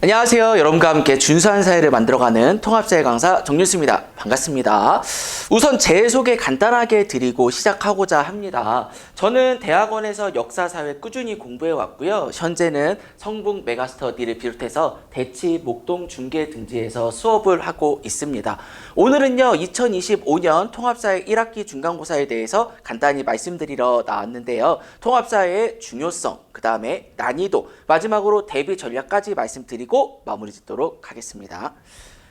안녕하세요. 여러분과 함께 준수한 사회를 만들어가는 통합사회 강사 정윤수입니다. 반갑습니다. 우선 제 소개 간단하게 드리고 시작하고자 합니다. 저는 대학원에서 역사사회 꾸준히 공부해 왔고요. 현재는 성북 메가스터디를 비롯해서 대치, 목동, 중계 등지에서 수업을 하고 있습니다. 오늘은요 2025년 통합사회 1학기 중간고사에 대해서 간단히 말씀드리러 나왔는데요. 통합사회의 중요성, 그 다음에 난이도, 마지막으로 대비 전략까지 말씀드리고 마무리 짓도록 하겠습니다.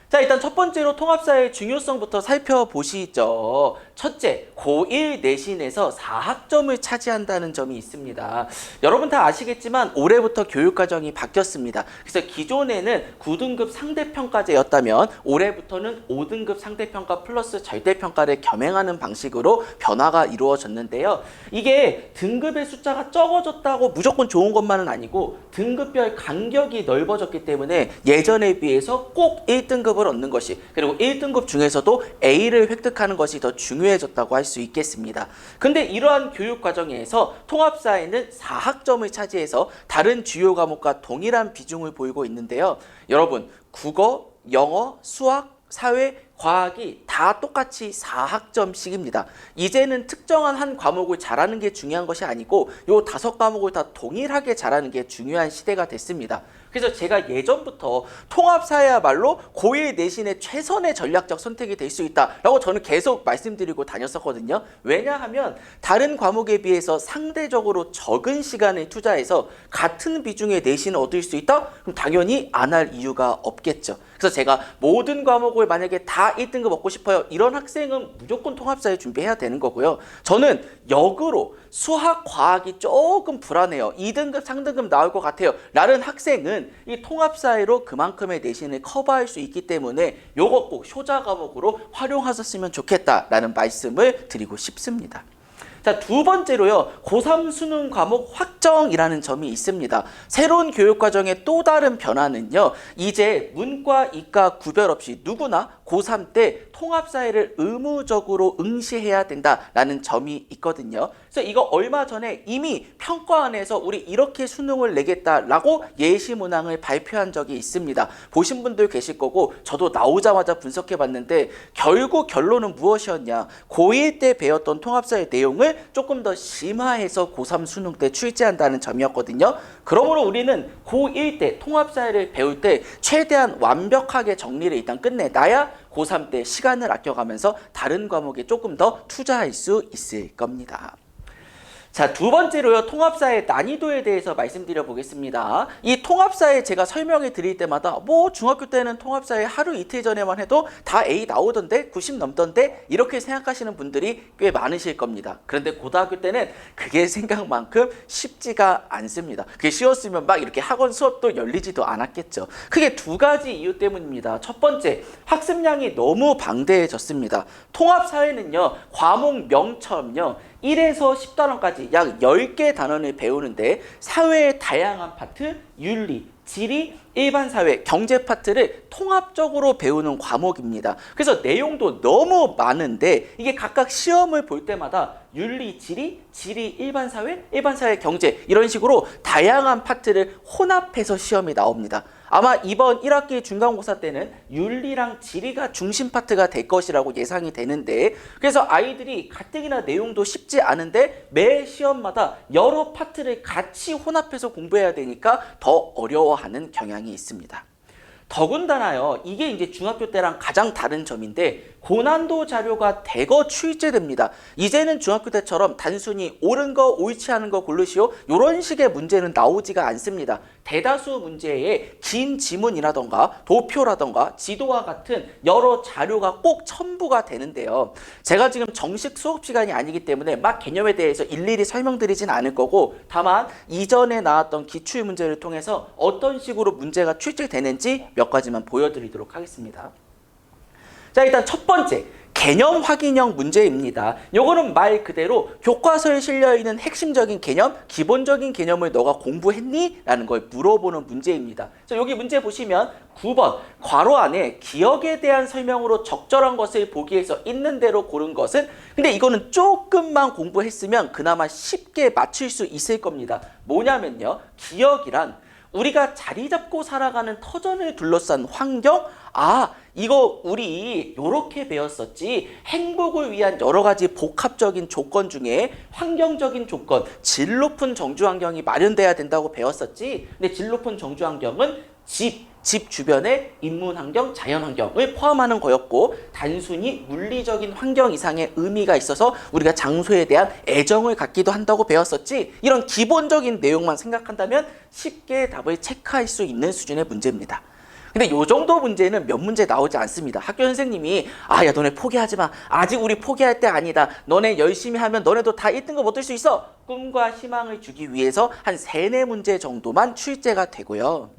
자, 일단 첫 번째로 통합사회의 중요성부터 살펴보시죠. 첫째, 고1 내신에서 4학점을 차지한다는 점이 있습니다. 여러분 다 아시겠지만 올해부터 교육과정이 바뀌었습니다. 그래서 기존에는 9등급 상대평가제였다면 올해부터는 5등급 상대평가 플러스 절대평가를 겸행하는 방식으로 변화가 이루어졌는데요. 이게 등급의 숫자가 적어졌다고 무조건 좋은 것만은 아니고 등급별 간격이 넓어졌기 때문에 예전에 비해서 꼭 1등급을 얻는 것이, 그리고 1등급 중에서도 A를 획득하는 것이 더 중요해졌다고 할 수 있겠습니다. 근데 이러한 교육 과정에서 통합사회는 4학점을 차지해서 다른 주요 과목과 동일한 비중을 보이고 있는데요. 여러분, 국어, 영어, 수학, 사회, 과학이 다 똑같이 4학점씩입니다. 이제는 특정한 한 과목을 잘하는 게 중요한 것이 아니고 요 5과목을 다 동일하게 잘하는 게 중요한 시대가 됐습니다. 그래서 제가 예전부터 통합사회야말로 고1 내신의 최선의 전략적 선택이 될 수 있다라고 저는 계속 말씀드리고 다녔었거든요. 왜냐하면 다른 과목에 비해서 상대적으로 적은 시간을 투자해서 같은 비중의 내신을 얻을 수 있다? 그럼 당연히 안 할 이유가 없겠죠. 그래서 제가 모든 과목을 만약에 다 1등급 얻고 싶어요. 이런 학생은 무조건 통합사회 준비해야 되는 거고요. 저는 역으로 수학, 과학이 조금 불안해요. 2등급, 3등급 나올 것 같아요. 라는 학생은 이 통합사회로 그만큼의 내신을 커버할 수 있기 때문에 요거 꼭 효자 과목으로 활용하셨으면 좋겠다라는 말씀을 드리고 싶습니다. 자, 두 번째로요. 고3 수능 과목 확정이라는 점이 있습니다. 새로운 교육과정의 또 다른 변화는요. 이제 문과, 이과 구별 없이 누구나 고3 때 통합사회를 의무적으로 응시해야 된다라는 점이 있거든요. 그래서 이거 얼마 전에 이미 평가원에서 우리 이렇게 수능을 내겠다라고 예시문항을 발표한 적이 있습니다. 보신 분들 계실 거고 저도 나오자마자 분석해봤는데 결국 결론은 무엇이었냐. 고1 때 배웠던 통합사회 내용을 조금 더 심화해서 고3 수능 때 출제한다는 점이었거든요. 그러므로 우리는 고1 때 통합사회를 배울 때 최대한 완벽하게 정리를 일단 끝내놔야 고3 때 시간을 아껴가면서 다른 과목에 조금 더 투자할 수 있을 겁니다. 자, 두 번째로요. 통합사회 난이도에 대해서 말씀드려 보겠습니다. 이 통합사회 제가 설명해 드릴 때마다 뭐 중학교 때는 통합사회 하루 이틀 전에만 해도 다 A 나오던데 90 넘던데 이렇게 생각하시는 분들이 꽤 많으실 겁니다. 그런데 고등학교 때는 그게 생각만큼 쉽지가 않습니다. 그게 쉬웠으면 막 이렇게 학원 수업도 열리지도 않았겠죠. 크게 두 가지 이유 때문입니다. 첫 번째, 학습량이 너무 방대해졌습니다. 통합사회는요. 과목명처럼요. 1에서 10단원까지 약 10개 단원을 배우는데 사회의 다양한 파트, 윤리, 지리, 일반사회, 경제 파트를 통합적으로 배우는 과목입니다. 그래서 내용도 너무 많은데 이게 각각 시험을 볼 때마다 윤리, 지리, 일반사회, 경제 이런 식으로 다양한 파트를 혼합해서 시험이 나옵니다. 아마 이번 1학기 중간고사 때는 윤리랑 지리가 중심 파트가 될 것이라고 예상이 되는데 그래서 아이들이 가뜩이나 내용도 쉽지 않은데 매 시험마다 여러 파트를 같이 혼합해서 공부해야 되니까 더 어려워하는 경향이 있습니다. 더군다나요, 이게 이제 중학교 때랑 가장 다른 점인데 고난도 자료가 대거 출제됩니다. 이제는 중학교 때처럼 단순히 옳은 거, 옳지 않은 거 고르시오 이런 식의 문제는 나오지가 않습니다. 대다수 문제에 긴 지문이라던가 도표라던가 지도와 같은 여러 자료가 꼭 첨부가 되는데요. 제가 지금 정식 수업 시간이 아니기 때문에 막 개념에 대해서 일일이 설명드리진 않을 거고 다만 이전에 나왔던 기출문제를 통해서 어떤 식으로 문제가 출제되는지 몇 가지만 보여드리도록 하겠습니다. 자, 일단 첫 번째, 개념 확인형 문제입니다. 요거는 말 그대로 교과서에 실려있는 핵심적인 개념, 기본적인 개념을 너가 공부했니? 라는 걸 물어보는 문제입니다. 자, 여기 문제 보시면 9번 괄호 안에 기억에 대한 설명으로 적절한 것을 보기 위해서 있는 대로 고른 것은, 근데 이거는 조금만 공부했으면 그나마 쉽게 맞출 수 있을 겁니다. 뭐냐면요, 기억이란 우리가 자리 잡고 살아가는 터전을 둘러싼 환경, 이거 우리 요렇게 배웠었지. 행복을 위한 여러 가지 복합적인 조건 중에 환경적인 조건, 질 높은 정주 환경이 마련돼야 된다고 배웠었지. 근데 질 높은 정주 환경은 집 주변의 인문 환경, 자연 환경을 포함하는 거였고, 단순히 물리적인 환경 이상의 의미가 있어서 우리가 장소에 대한 애정을 갖기도 한다고 배웠었지. 이런 기본적인 내용만 생각한다면 쉽게 답을 체크할 수 있는 수준의 문제입니다. 근데 요 정도 문제는 몇 문제 나오지 않습니다. 학교 선생님이 야 너네 포기하지 마. 아직 우리 포기할 때 아니다. 너네 열심히 하면 너네도 다 1등급 얻을 수 있어. 꿈과 희망을 주기 위해서 한 3, 4문제 정도만 출제가 되고요.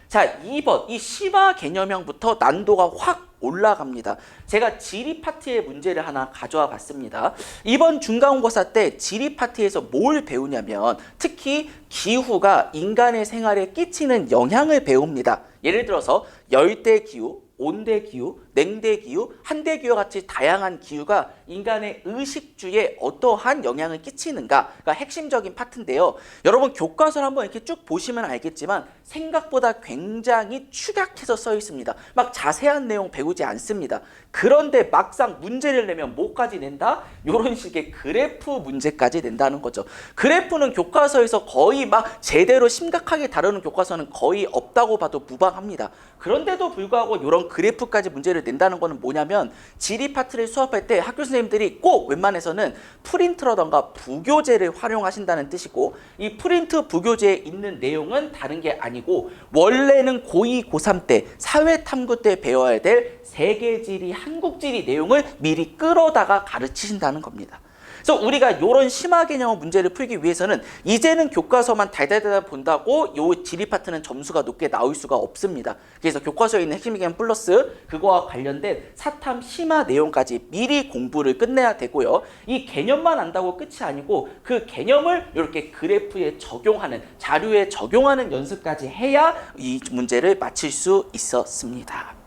자, 2번 이 심화 개념형부터 난도가 확 올라갑니다. 제가 지리 파트의 문제를 하나 가져와 봤습니다. 이번 중간고사 때 지리 파트에서 뭘 배우냐면 특히 기후가 인간의 생활에 끼치는 영향을 배웁니다. 예를 들어서 열대기후, 온대기후, 냉대기후, 한대기후와 같이 다양한 기후가 인간의 의식주에 어떠한 영향을 끼치는가가 핵심적인 파트인데요. 여러분 교과서를 한번 이렇게 쭉 보시면 알겠지만 생각보다 굉장히 축약해서 써 있습니다. 막 자세한 내용 배우지 않습니다. 그런데 막상 문제를 내면 뭐까지 낸다? 이런 식의 그래프 문제까지 낸다는 거죠. 그래프는 교과서에서 거의 막 제대로 심각하게 다루는 교과서는 거의 없다고 봐도 무방합니다. 그런데도 불구하고 이런 그래프까지 문제를 낸다는 거는 뭐냐면 지리 파트를 수업할 때 학교 선생님들이 꼭 웬만해서는 프린트라던가 부교재를 활용하신다는 뜻이고, 이 프린트 부교재에 있는 내용은 다른 게 아니고 원래는 고2, 고3 때 사회탐구 때 배워야 될 세계지리, 한국지리 내용을 미리 끌어다가 가르치신다는 겁니다. 그래서 우리가 이런 심화 개념 문제를 풀기 위해서는 이제는 교과서만 달달달 본다고 이 지리 파트는 점수가 높게 나올 수가 없습니다. 그래서 교과서에 있는 핵심 개념 플러스 그거와 관련된 사탐 심화 내용까지 미리 공부를 끝내야 되고요. 이 개념만 안다고 끝이 아니고 그 개념을 이렇게 그래프에 적용하는, 자료에 적용하는 연습까지 해야 이 문제를 맞힐 수 있었습니다.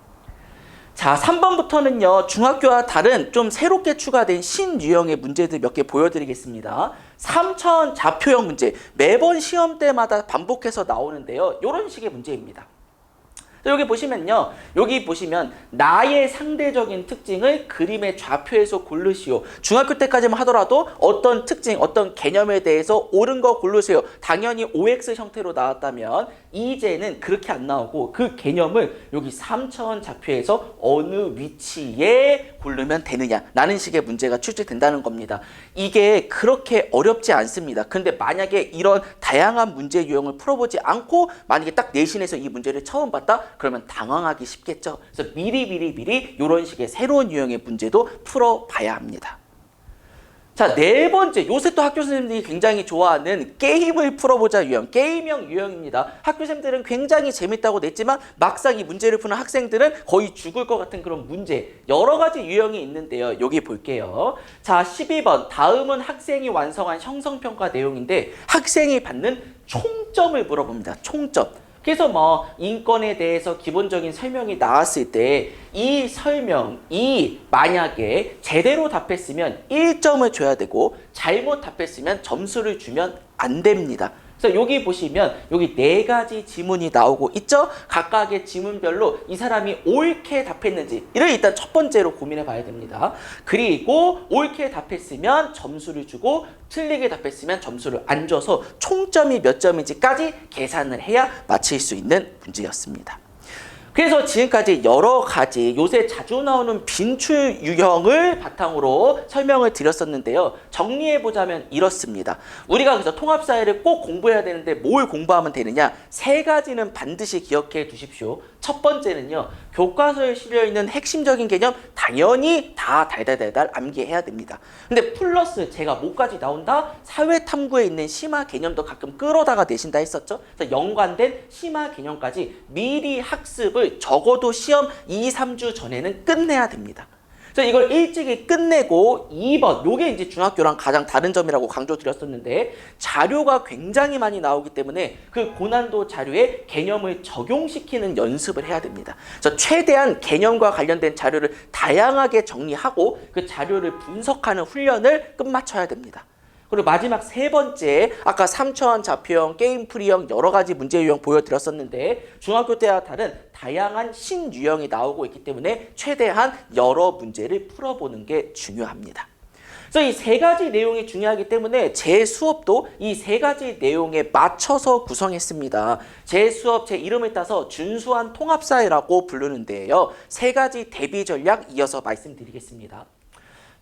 자, 3번부터는요, 중학교와 다른 좀 새롭게 추가된 신유형의 문제들 몇 개 보여드리겠습니다. 3차원 좌표형 문제, 매번 시험 때마다 반복해서 나오는데요. 이런 식의 문제입니다. 여기 보시면요. 여기 보시면 나의 상대적인 특징을 그림의 좌표에서 고르시오. 중학교 때까지만 하더라도 어떤 특징, 어떤 개념에 대해서 옳은 거 고르세요. 당연히 OX 형태로 나왔다면 이제는 그렇게 안 나오고 그 개념을 여기 3차원 좌표에서 어느 위치에 고르면 되느냐 라는 식의 문제가 출제된다는 겁니다. 이게 그렇게 어렵지 않습니다. 근데 만약에 이런 다양한 문제 유형을 풀어보지 않고 만약에 딱 내신에서 이 문제를 처음 봤다? 그러면 당황하기 쉽겠죠. 그래서 미리 이런 식의 새로운 유형의 문제도 풀어봐야 합니다. 자, 4번째, 요새 또 학교 선생님들이 굉장히 좋아하는 게임을 풀어보자 유형, 게임형 유형입니다. 학교 선생님들은 굉장히 재밌다고 냈지만 막상 이 문제를 푸는 학생들은 거의 죽을 것 같은 그런 문제, 여러 가지 유형이 있는데요. 여기 볼게요. 자, 12번, 다음은 학생이 완성한 형성평가 내용인데 학생이 받는 총점을 물어봅니다. 총점. 그래서 뭐 인권에 대해서 기본적인 설명이 나왔을 때 이 설명이 만약에 제대로 답했으면 1점을 줘야 되고 잘못 답했으면 점수를 주면 안 됩니다. 그래서 여기 보시면 여기 4가지 지문이 나오고 있죠? 각각의 지문별로 이 사람이 옳게 답했는지 이를 일단 첫 번째로 고민해 봐야 됩니다. 그리고 옳게 답했으면 점수를 주고 틀리게 답했으면 점수를 안 줘서 총점이 몇 점인지까지 계산을 해야 맞힐 수 있는 문제였습니다. 그래서 지금까지 여러 가지 요새 자주 나오는 빈출 유형을 바탕으로 설명을 드렸었는데요. 정리해보자면 이렇습니다. 우리가 그래서 통합사회를 꼭 공부해야 되는데 뭘 공부하면 되느냐? 3가지는 반드시 기억해 두십시오. 첫 번째는요. 교과서에 실려있는 핵심적인 개념 당연히 다 달달달달 암기해야 됩니다. 근데 플러스 제가 뭐까지 나온다? 사회탐구에 있는 심화 개념도 가끔 끌어다가 내신다 했었죠. 그래서 연관된 심화 개념까지 미리 학습을 적어도 시험 2, 3주 전에는 끝내야 됩니다. 그래서 이걸 일찍이 끝내고 2번, 요게 이제 중학교랑 가장 다른 점이라고 강조드렸었는데 자료가 굉장히 많이 나오기 때문에 그 고난도 자료에 개념을 적용시키는 연습을 해야 됩니다. 그래서 최대한 개념과 관련된 자료를 다양하게 정리하고 그 자료를 분석하는 훈련을 끝마쳐야 됩니다. 그리고 마지막 세 번째, 아까 3차원 좌표형, 게임 풀이형 여러 가지 문제 유형 보여드렸었는데 중학교 때와 다른 다양한 신유형이 나오고 있기 때문에 최대한 여러 문제를 풀어보는 게 중요합니다. 그래서 이 세 가지 내용이 중요하기 때문에 제 수업도 이 세 가지 내용에 맞춰서 구성했습니다. 제 수업 제 이름을 따서 준수한 통합사회라고 부르는데요. 세 가지 대비 전략 이어서 말씀드리겠습니다.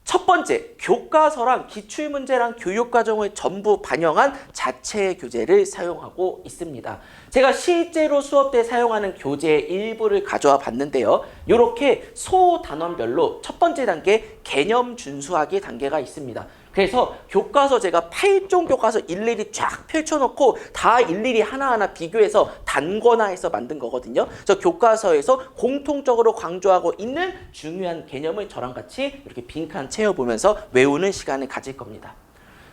첫 번째, 교과서랑 기출문제랑 교육과정을 전부 반영한 자체 교재를 사용하고 있습니다. 제가 실제로 수업 때 사용하는 교재 일부를 가져와 봤는데요. 이렇게 소단원별로 첫 번째 단계 개념 준수하기 단계가 있습니다. 그래서 교과서 제가 8종 교과서 일일이 쫙 펼쳐놓고 다 일일이 하나하나 비교해서 단권화해서 만든 거거든요. 그래서 교과서에서 공통적으로 강조하고 있는 중요한 개념을 저랑 같이 이렇게 빈칸 채워보면서 외우는 시간을 가질 겁니다.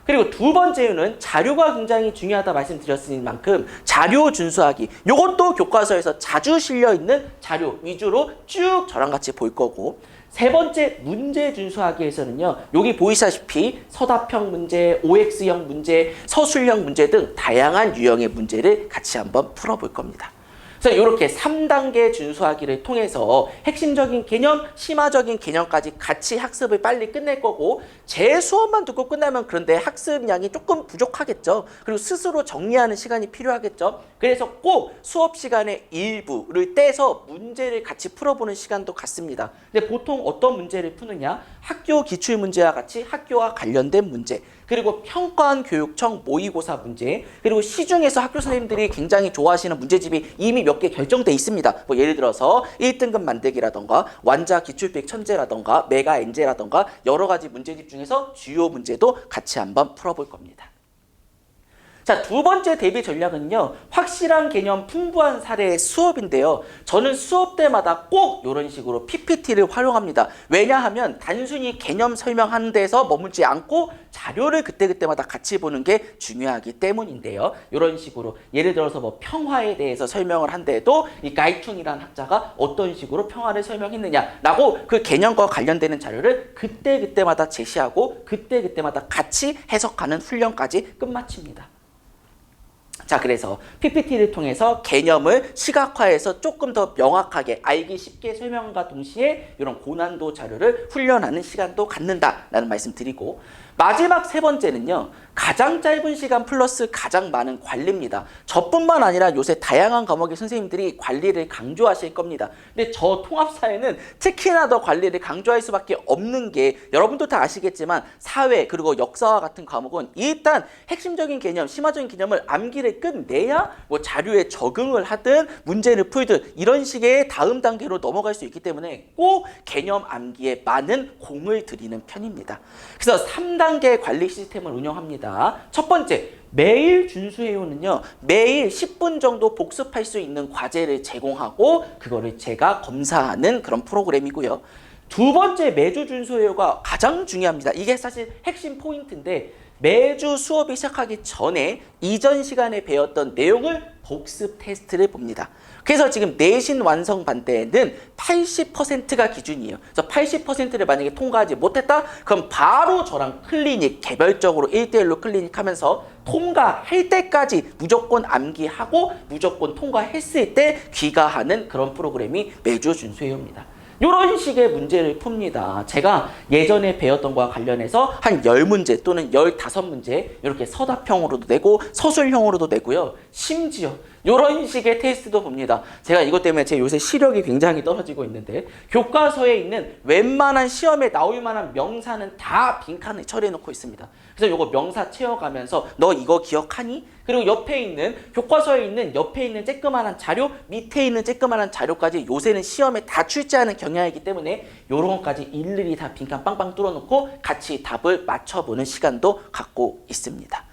그리고 두 번째 이유는 자료가 굉장히 중요하다 말씀드렸을 만큼 자료 준수하기, 이것도 교과서에서 자주 실려있는 자료 위주로 쭉 저랑 같이 볼 거고, 세 번째 문제 준수하기에서는요, 여기 보이시다시피 서답형 문제, OX형 문제, 서술형 문제 등 다양한 유형의 문제를 같이 한번 풀어볼 겁니다. 그래서 이렇게 3단계 준수하기를 통해서 핵심적인 개념, 심화적인 개념까지 같이 학습을 빨리 끝낼 거고, 제 수업만 듣고 끝나면 그런데 학습량이 조금 부족하겠죠. 그리고 스스로 정리하는 시간이 필요하겠죠. 그래서 꼭 수업 시간의 일부를 떼서 문제를 같이 풀어보는 시간도 갖습니다. 근데 보통 어떤 문제를 푸느냐? 학교 기출문제와 같이 학교와 관련된 문제, 그리고 평가원교육청 모의고사 문제, 그리고 시중에서 학교 선생님들이 굉장히 좋아하시는 문제집이 이미 몇 개 결정돼 있습니다. 뭐 예를 들어서 1등급 만들기라던가 완자 기출필 천재라던가 메가 엔제라던가 여러 가지 문제집 중에서 주요 문제도 같이 한번 풀어볼 겁니다. 자, 두 번째 대비 전략은요, 확실한 개념 풍부한 사례의 수업인데요. 저는 수업 때마다 꼭 이런 식으로 PPT를 활용합니다. 왜냐하면 단순히 개념 설명하는 데서 머물지 않고 자료를 그때그때마다 같이 보는 게 중요하기 때문인데요. 이런 식으로 예를 들어서 뭐 평화에 대해서 설명을 한데도 이 가이퉁이라는 학자가 어떤 식으로 평화를 설명했느냐라고 그 개념과 관련되는 자료를 그때그때마다 제시하고 그때그때마다 같이 해석하는 훈련까지 끝마칩니다. 자, 그래서 PPT를 통해서 개념을 시각화해서 조금 더 명확하게 알기 쉽게 설명과 동시에 이런 고난도 자료를 훈련하는 시간도 갖는다라는 말씀 드리고, 마지막 세 번째는요, 가장 짧은 시간 플러스 가장 많은 관리입니다. 저뿐만 아니라 요새 다양한 과목의 선생님들이 관리를 강조하실 겁니다. 근데 저 통합사회는 특히나 더 관리를 강조할 수밖에 없는 게, 여러분도 다 아시겠지만 사회 그리고 역사와 같은 과목은 일단 핵심적인 개념, 심화적인 개념을 암기를 끝내야 뭐 자료에 적응을 하든 문제를 풀든 이런 식의 다음 단계로 넘어갈 수 있기 때문에 꼭 개념 암기에 많은 공을 들이는 편입니다. 그래서 3단계 관리 시스템을 운영합니다. 첫 번째, 매일 준수해오는요, 매일 10분 정도 복습할 수 있는 과제를 제공하고 그거를 제가 검사하는 그런 프로그램이고요. 두 번째, 매주 준수해요가 가장 중요합니다. 이게 사실 핵심 포인트인데, 매주 수업이 시작하기 전에 이전 시간에 배웠던 내용을 복습 테스트를 봅니다. 그래서 지금 내신 완성 반대는 80%가 기준이에요. 그래서 80%를 만약에 통과하지 못했다? 그럼 바로 저랑 클리닉, 개별적으로 1대1로 클리닉 하면서 통과할 때까지 무조건 암기하고 무조건 통과했을 때 귀가하는 그런 프로그램이 매주 준수해요입니다. 이런 식의 문제를 풉니다. 제가 예전에 배웠던 거와 관련해서 한 10문제 또는 15문제 이렇게 서답형으로도 내고 서술형으로도 내고요. 심지어 이런 식의 테스트도 봅니다. 제가 이것 때문에 제 요새 시력이 굉장히 떨어지고 있는데, 교과서에 있는 웬만한 시험에 나올 만한 명사는 다 빈칸을 처리해 놓고 있습니다. 그래서 이거 명사 채워가면서 너 이거 기억하니? 그리고 옆에 있는, 교과서에 있는 옆에 있는 쬐끄만한 자료, 밑에 있는 쬐끄만한 자료까지 요새는 시험에 다 출제하는 경향이기 때문에 이런 것까지 일일이 다 빈칸 빵빵 뚫어놓고 같이 답을 맞춰보는 시간도 갖고 있습니다.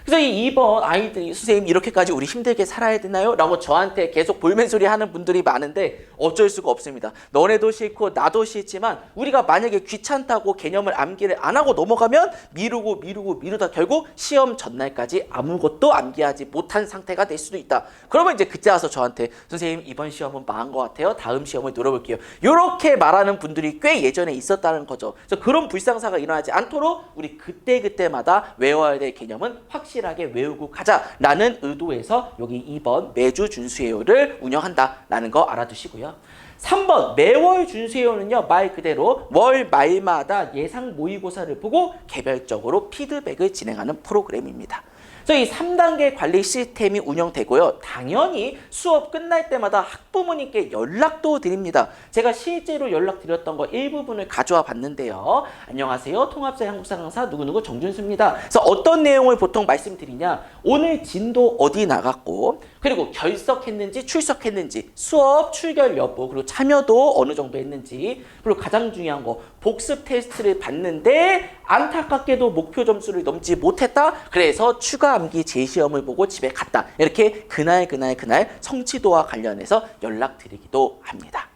그래서 이 2번 아이들이 선생님 이렇게까지 우리 힘들게 살아야 되나요? 라고 저한테 계속 볼멘소리 하는 분들이 많은데 어쩔 수가 없습니다. 너네도 싫고 나도 싫지만 우리가 만약에 귀찮다고 개념을 암기를 안 하고 넘어가면 미루다 결국 시험 전날까지 아무것도 암기하지 못한 상태가 될 수도 있다. 그러면 이제 그때 와서 저한테 선생님 이번 시험은 망한 것 같아요. 다음 시험을 노려볼게요. 이렇게 말하는 분들이 꽤 예전에 있었다는 거죠. 그래서 그런 불상사가 일어나지 않도록 우리 그때마다 외워야 될 개념은 확실하게 외우고 가자라는 의도에서 여기 2번 매주 준수해요를 운영한다라는 거 알아두시고요. 3번 매월 준수해요는요, 말 그대로 월 말마다 예상 모의고사를 보고 개별적으로 피드백을 진행하는 프로그램입니다. 그래서 이 3단계 관리 시스템이 운영되고요. 당연히 수업 끝날 때마다 학부모님께 연락도 드립니다. 제가 실제로 연락드렸던 거 일부분을 가져와 봤는데요. 안녕하세요. 통합사 한국사 강사 누구누구 정준수입니다. 그래서 어떤 내용을 보통 말씀드리냐. 오늘 진도 어디 나갔고 그리고 결석했는지 출석했는지 수업 출결 여부 그리고 참여도 어느 정도 했는지 그리고 가장 중요한 거 복습 테스트를 봤는데 안타깝게도 목표 점수를 넘지 못했다. 그래서 추가 암기 재시험을 보고 집에 갔다. 이렇게 그날 성취도와 관련해서 연락드리기도 합니다.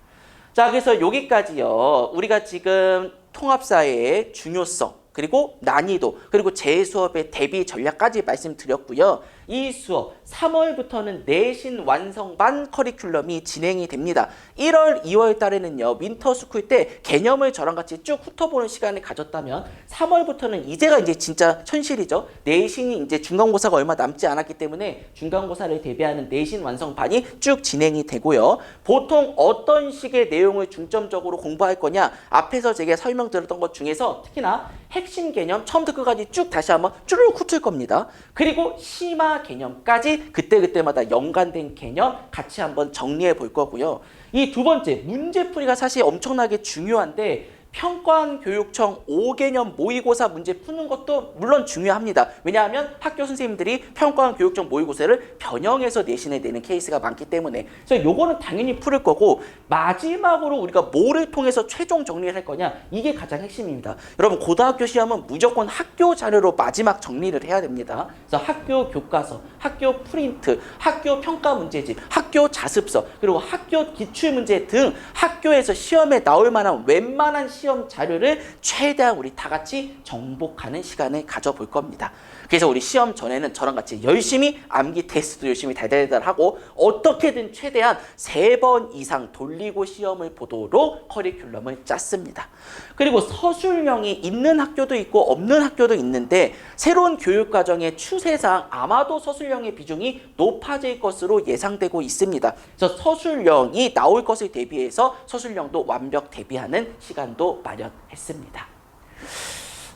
자, 그래서 여기까지요. 우리가 지금 통합사의 중요성 그리고 난이도 그리고 재수업의 대비 전략까지 말씀드렸고요. 이 수업 3월부터는 내신 완성반 커리큘럼이 진행이 됩니다. 1월, 2월 달에는요. 윈터스쿨 때 개념을 저랑 같이 쭉 훑어보는 시간을 가졌다면 3월부터는 이제가 이제 진짜 현실이죠. 내신이 이제 중간고사가 얼마 남지 않았기 때문에 중간고사를 대비하는 내신 완성반이 쭉 진행이 되고요. 보통 어떤 식의 내용을 중점적으로 공부할 거냐 앞에서 제가 설명드렸던 것 중에서 특히나 핵심 개념 처음부터 끝까지 쭉 다시 한번 쭈르륵 훑을 겁니다. 그리고 심화 개념까지 그때마다 연관된 개념 같이 한번 정리해 볼 거고요. 이 두 번째 문제풀이가 사실 엄청나게 중요한데 평가교육청 5개년 모의고사 문제 푸는 것도 물론 중요합니다. 왜냐하면 학교 선생님들이 평가교육청 모의고사를 변형해서 내신에 내는 케이스가 많기 때문에 그래서 요거는 당연히 풀을 거고 마지막으로 우리가 뭐를 통해서 최종 정리를 할 거냐 이게 가장 핵심입니다. 여러분 고등학교 시험은 무조건 학교 자료로 마지막 정리를 해야 됩니다. 그래서 학교 교과서, 학교 프린트, 학교 평가 문제집, 학교 자습서 그리고 학교 기출문제 등 학교에서 시험에 나올 만한 웬만한 시험 자료를 최대한 우리 다 같이 정복하는 시간을 가져볼 겁니다. 그래서 우리 시험 전에는 저랑 같이 열심히 암기 테스트도 열심히 달달달 하고 어떻게든 최대한 3번 이상 돌리고 시험을 보도록 커리큘럼을 짰습니다. 그리고 서술형이 있는 학교도 있고 없는 학교도 있는데 새로운 교육과정의 추세상 아마도 서술형의 비중이 높아질 것으로 예상되고 있습니다. 그래서 서술형이 나올 것을 대비해서 서술형도 완벽 대비하는 시간도 마련했습니다.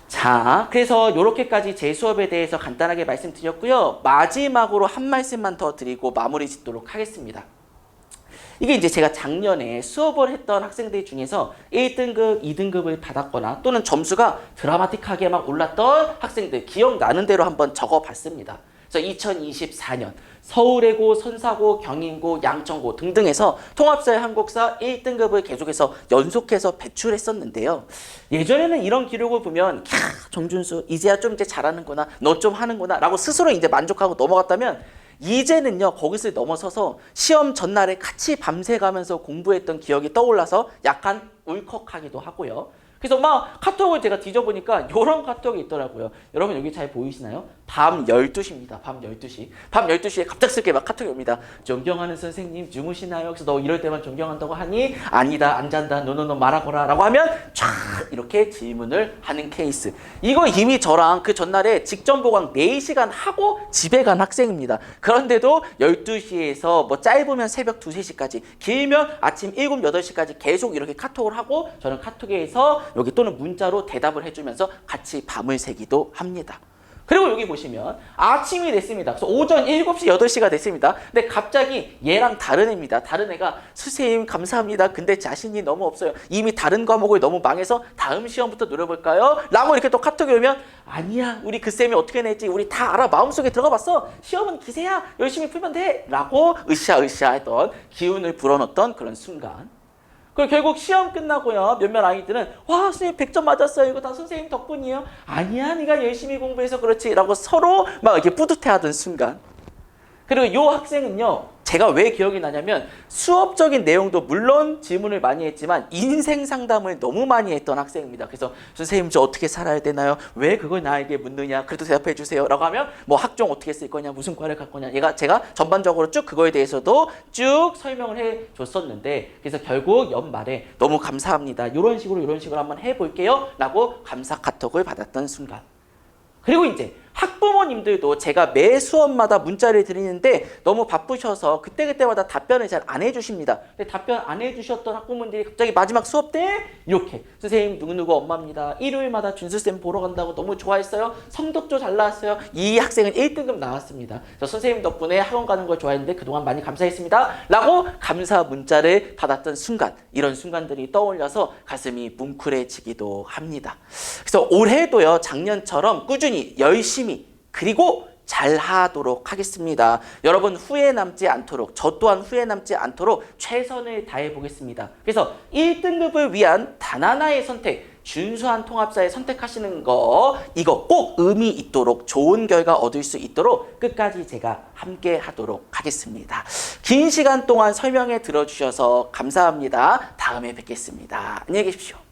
자, 그래서 이렇게까지 제 수업에 대해서 간단하게 말씀드렸고요. 마지막으로 한 말씀만 더 드리고 마무리 짓도록 하겠습니다. 이게 이제 제가 작년에 수업을 했던 학생들 중에서 1등급, 2등급을 받았거나 또는 점수가 드라마틱하게 막 올랐던 학생들 기억나는 대로 한번 적어봤습니다. 그래서 2024년 서울예고, 선사고, 경인고, 양천고 등등에서 통합사회 한국사 1등급을 계속해서 연속해서 배출했었는데요. 예전에는 이런 기록을 보면 정준수 이제야 좀 이제 잘하는구나, 너 좀 하는구나 라고 스스로 이제 만족하고 넘어갔다면 이제는요 거기서 넘어서서 시험 전날에 같이 밤새 가면서 공부했던 기억이 떠올라서 약간 울컥하기도 하고요. 그래서 막 카톡을 제가 뒤져보니까 이런 카톡이 있더라고요. 여러분 여기 잘 보이시나요? 밤 12시입니다. 밤 12시. 밤 12시에 갑작스럽게 막 카톡이 옵니다. 존경하는 선생님 주무시나요? 그래서 너 이럴 때만 존경한다고 하니? 아니다 안 잔다 노노노 말하거라 라고 하면 쫙 이렇게 질문을 하는 케이스. 이거 이미 저랑 그 전날에 직전 보강 4시간 하고 집에 간 학생입니다. 그런데도 12시에서 뭐 짧으면 새벽 2, 3시까지 길면 아침 7, 8시까지 계속 이렇게 카톡을 하고 저는 카톡에서 여기 또는 문자로 대답을 해주면서 같이 밤을 새기도 합니다. 그리고 여기 보시면 아침이 됐습니다. 그래서 오전 7시, 8시가 됐습니다. 근데 갑자기 얘랑 다른 애입니다. 다른 애가 선생님 감사합니다. 근데 자신이 너무 없어요. 이미 다른 과목을 너무 망해서 다음 시험부터 노려볼까요? 라고 이렇게 또 카톡이 오면 아니야 우리 그 쌤이 어떻게 냈지 우리 다 알아. 마음속에 들어가 봤어. 시험은 기세야. 열심히 풀면 돼. 라고 으쌰으쌰 했던 기운을 불어넣었던 그런 순간. 그리고 결국 시험 끝나고요. 몇몇 아이들은 와 선생님 100점 맞았어요. 이거 다 선생님 덕분이에요. 아니야 네가 열심히 공부해서 그렇지 라고 서로 막 이렇게 뿌듯해하던 순간. 그리고 이 학생은요. 제가 왜 기억이 나냐면 수업적인 내용도 물론 질문을 많이 했지만 인생 상담을 너무 많이 했던 학생입니다. 그래서 선생님 저 어떻게 살아야 되나요? 왜 그걸 나에게 묻느냐? 그래도 대답해 주세요. 라고 하면 뭐 학종 어떻게 쓸 거냐? 무슨 과를 갈 거냐? 제가 전반적으로 쭉 그거에 대해서도 쭉 설명을 해 줬었는데 그래서 결국 연말에 너무 감사합니다. 이런 식으로 한번 해볼게요. 라고 감사 카톡을 받았던 순간. 그리고 이제 학부모님들도 제가 매 수업마다 문자를 드리는데 너무 바쁘셔서 그때그때마다 답변을 잘 안 해주십니다. 근데 답변 안 해주셨던 학부모님들이 갑자기 마지막 수업 때 이렇게 선생님 누구누구 엄마입니다. 일요일마다 준수쌤 보러 간다고 너무 좋아했어요. 성적도 잘 나왔어요. 이 학생은 1등급 나왔습니다. 저 선생님 덕분에 학원 가는 걸 좋아했는데 그동안 많이 감사했습니다. 라고 감사 문자를 받았던 순간 이런 순간들이 떠올려서 가슴이 뭉클해지기도 합니다. 그래서 올해도요 작년처럼 꾸준히 열심히 그리고 잘 하도록 하겠습니다. 여러분 후회 남지 않도록 저 또한 후회 남지 않도록 최선을 다해 보겠습니다. 그래서 1등급을 위한 단 하나의 선택 준수한 통합사에 선택하시는 거 이거 꼭 의미 있도록 좋은 결과 얻을 수 있도록 끝까지 제가 함께 하도록 하겠습니다. 긴 시간 동안 설명해 들어주셔서 감사합니다. 다음에 뵙겠습니다. 안녕히 계십시오.